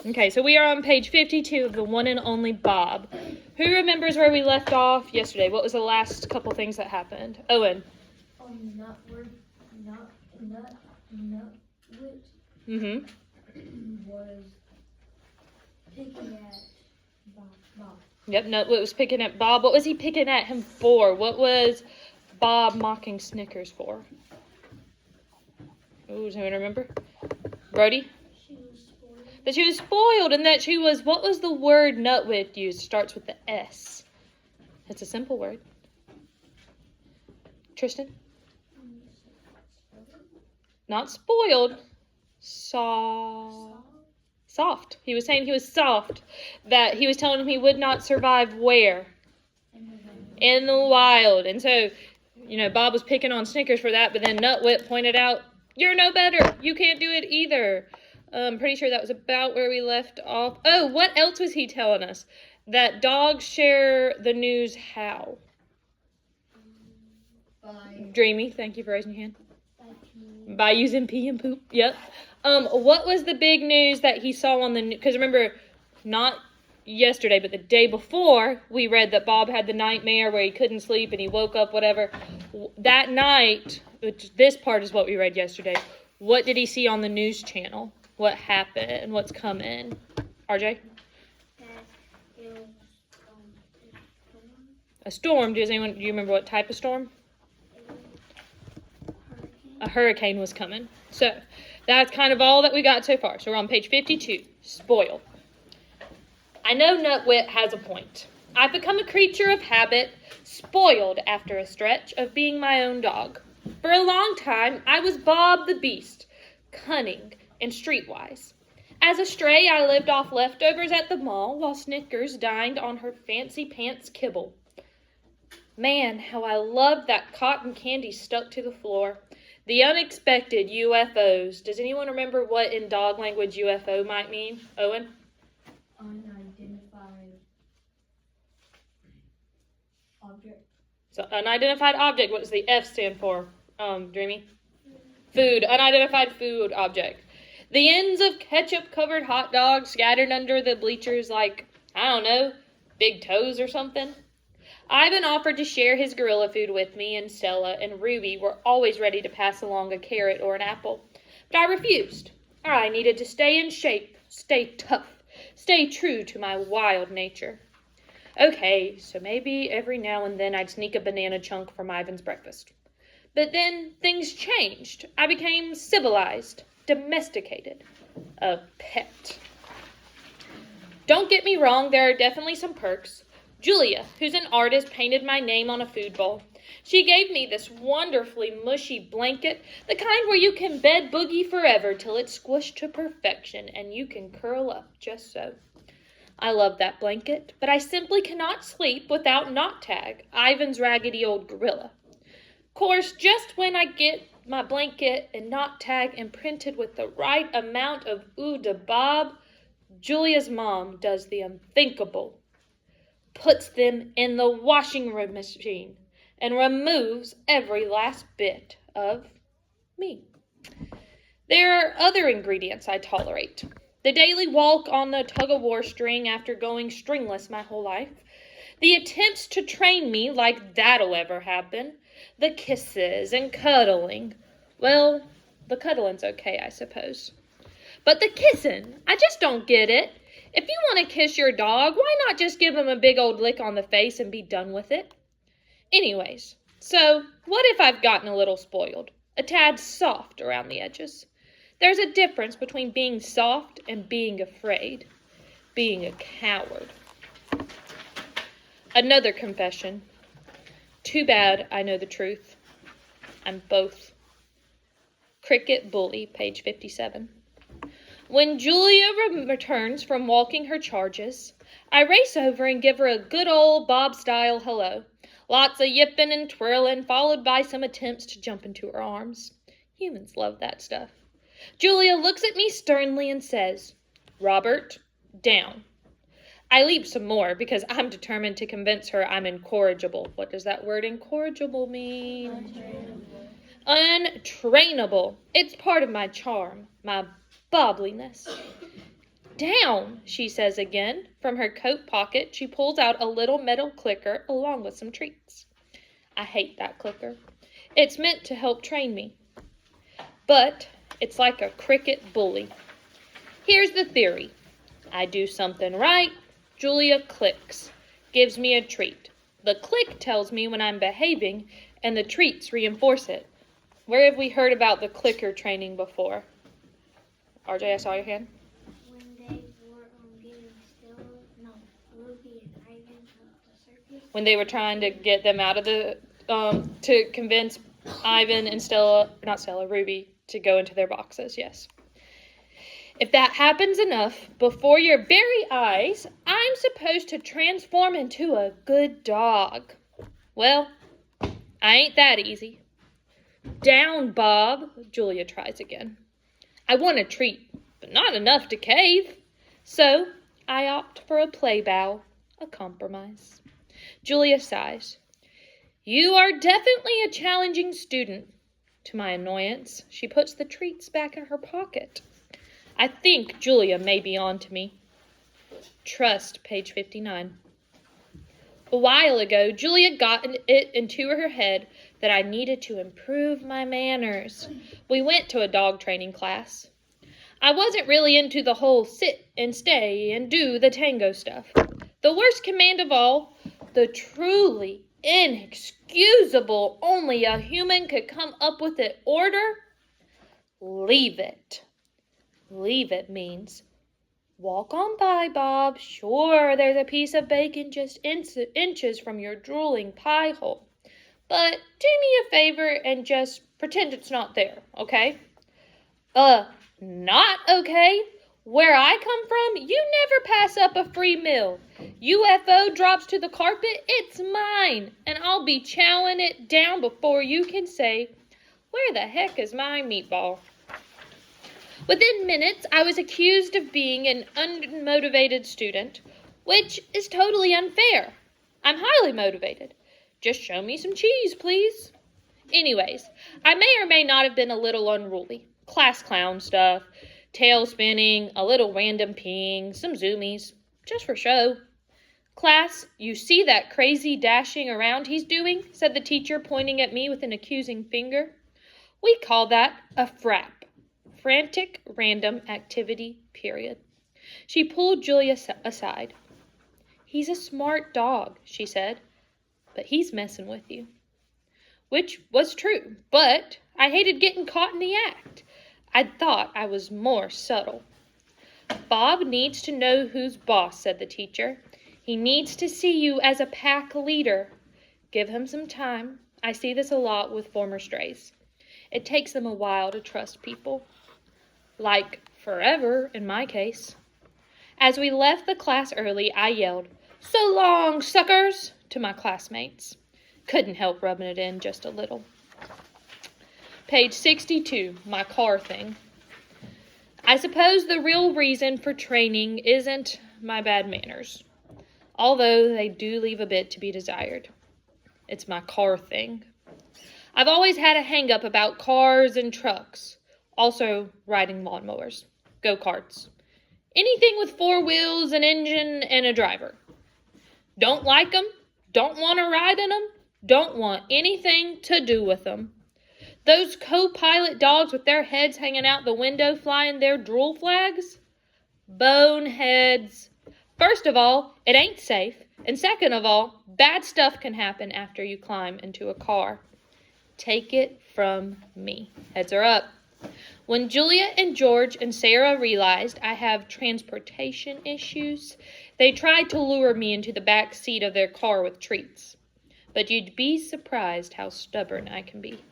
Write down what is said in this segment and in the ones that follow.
Okay, so we are on page 52 of the one and only Bob. Who remembers where we left off yesterday? What was the last couple things that happened? Owen. Nutwit was picking at Bob. Yep, Nutwit was picking at Bob. What was he picking at him for? What was Bob mocking Snickers for? Ooh, does anyone remember? Brody? That she was spoiled and that she was, what was the word Nutwit used? Starts with the S. It's a simple word. Tristan? Not spoiled. Soft. He was saying he was soft. That he was telling him he would not survive where? In the wild. And so, Bob was picking on Snickers for that, but then Nutwit pointed out, you're no better. You can't do it either. I'm pretty sure that was about where we left off. Oh, what else was he telling us? That dogs share the news how? Dreamy, thank you for raising your hand. By using pee and poop. Yep. What was the big news that he saw on the news? Because remember, not yesterday, but the day before, we read that Bob had the nightmare where he couldn't sleep and he woke up, whatever. That night, which this part is what we read yesterday, what did he see on the news channel? What happened? What's coming? RJ? A storm. Do you remember what type of storm? A hurricane was coming. So that's kind of all that we got so far. So we're on page 52. Spoiled. I know Nutwit has a point. I've become a creature of habit, spoiled after a stretch of being my own dog. For a long time, I was Bob the Beast, cunning and streetwise. As a stray, I lived off leftovers at the mall while Snickers dined on her fancy pants kibble. Man, how I loved that cotton candy stuck to the floor. The unexpected UFOs. Does anyone remember what in dog language UFO might mean? Owen? Unidentified object. So unidentified object. What does the F stand for? Dreamy? Food. Unidentified food object. The ends of ketchup-covered hot dogs scattered under the bleachers like, I don't know, big toes or something. Ivan offered to share his gorilla food with me, and Stella and Ruby were always ready to pass along a carrot or an apple. But I refused. I needed to stay in shape, stay tough, stay true to my wild nature. Okay, so maybe every now and then I'd sneak a banana chunk from Ivan's breakfast. But then things changed. I became civilized, domesticated, a pet. Don't get me wrong, there are definitely some perks. Julia, who's an artist, painted my name on a food bowl. She gave me this wonderfully mushy blanket, the kind where you can bed boogie forever till it's squished to perfection and you can curl up just so. I love that blanket, but I simply cannot sleep without Knot Tag, Ivan's raggedy old gorilla. Of course, just when I get my blanket and Knot Tag imprinted with the right amount of Eau de Bob, Julia's mom does the unthinkable. Puts them in the washing machine and removes every last bit of me. There are other ingredients I tolerate. The daily walk on the tug-of-war string after going stringless my whole life. The attempts to train me like that'll ever happen. The kisses and cuddling. Well, the cuddling's okay, I suppose. But the kissing, I just don't get it. If you want to kiss your dog, why not just give him a big old lick on the face and be done with it? Anyways, so what if I've gotten a little spoiled? A tad soft around the edges. There's a difference between being soft and being afraid. Being a coward. Another confession. Too bad I know the truth. I'm both. Cricket Bully, page 57. When Julia returns from walking her charges, I race over and give her a good old Bob-style hello. Lots of yipping and twirling, followed by some attempts to jump into her arms. Humans love that stuff. Julia looks at me sternly and says, "Robert, down." I leap some more because I'm determined to convince her I'm incorrigible. What does that word incorrigible mean? Untrainable. It's part of my charm, my bobliness. Down, she says again. From her coat pocket, she pulls out a little metal clicker along with some treats. I hate that clicker. It's meant to help train me. But it's like a cricket bully. Here's the theory. I do something right, Julia clicks, gives me a treat. The click tells me when I'm behaving, and the treats reinforce it. Where have we heard about the clicker training before? RJ, I saw your hand. When they were getting Ruby and Ivan of the circus. When they were trying to get them out of the, to convince Ivan and Ruby, to go into their boxes, yes. If that happens enough, before your very eyes, I'm supposed to transform into a good dog. Well, I ain't that easy. Down, Bob, Julia tries again. I want a treat, but not enough to cave. So I opt for a play bow, a compromise. Julia sighs. You are definitely a challenging student. To my annoyance, she puts the treats back in her pocket. I think Julia may be on to me. Trust, page 59. A while ago, Julia got it into her head that I needed to improve my manners. We went to a dog training class. I wasn't really into the whole sit and stay and do the tango stuff. The worst command of all, the truly inexcusable, only a human could come up with it order, leave it. Leave it means, walk on by, Bob. Sure, there's a piece of bacon just inches from your drooling pie hole. But do me a favor and just pretend it's not there, okay? Not okay? Where I come from, you never pass up a free meal. UFO drops to the carpet, it's mine, and I'll be chowing it down before you can say, where the heck is my meatball? Within minutes, I was accused of being an unmotivated student, which is totally unfair. I'm highly motivated. Just show me some cheese, please. Anyways, I may or may not have been a little unruly. Class clown stuff, tail spinning, a little random peeing, some zoomies, just for show. Class, you see that crazy dashing around he's doing? Said the teacher, pointing at me with an accusing finger. We call that a frap. Frantic random activity, period. She pulled Julia aside. He's a smart dog, she said, but he's messing with you. Which was true, but I hated getting caught in the act. I thought I was more subtle. Bob needs to know who's boss, said the teacher. He needs to see you as a pack leader. Give him some time. I see this a lot with former strays. It takes them a while to trust people. Like forever, in my case. As we left the class early, I yelled, "So long, suckers!" to my classmates. Couldn't help rubbing it in just a little. Page 62, my car thing. I suppose the real reason for training isn't my bad manners, although they do leave a bit to be desired. It's my car thing. I've always had a hang-up about cars and trucks. Also, riding lawnmowers, go-karts, anything with 4 wheels, an engine, and a driver. Don't like them, don't want to ride in them, don't want anything to do with them. Those co-pilot dogs with their heads hanging out the window flying their drool flags? Boneheads. First of all, it ain't safe, and second of all, bad stuff can happen after you climb into a car. Take it from me. Heads are up. When Julia and George and Sarah realized I have transportation issues, they tried to lure me into the back seat of their car with treats. But you'd be surprised how stubborn I can be.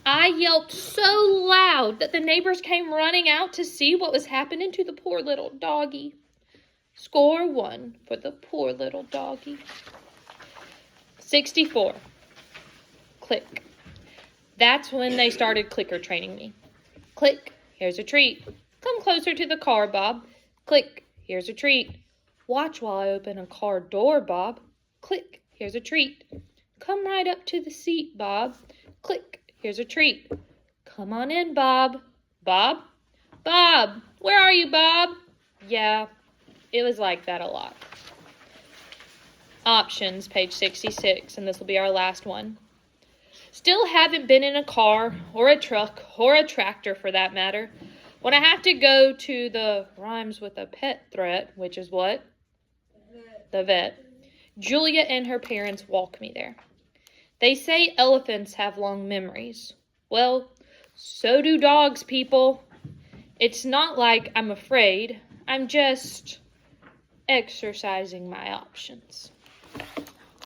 I yelped so loud that the neighbors came running out to see what was happening to the poor little doggy. Score 1 for the poor little doggy. 64. Click. That's when they started clicker training me. Click, here's a treat. Come closer to the car, Bob. Click, here's a treat. Watch while I open a car door, Bob. Click, here's a treat. Come right up to the seat, Bob. Click, here's a treat. Come on in, Bob. Bob? Bob! Where are you, Bob? Yeah, it was like that a lot. Options, page 66, and this will be our last one. Still haven't been in a car or a truck or a tractor for that matter. When I have to go to the rhymes with a pet threat, which is what? The vet. Julia and her parents walk me there. They say elephants have long memories. Well, so do dogs, people. It's not like I'm afraid. I'm just exercising my options.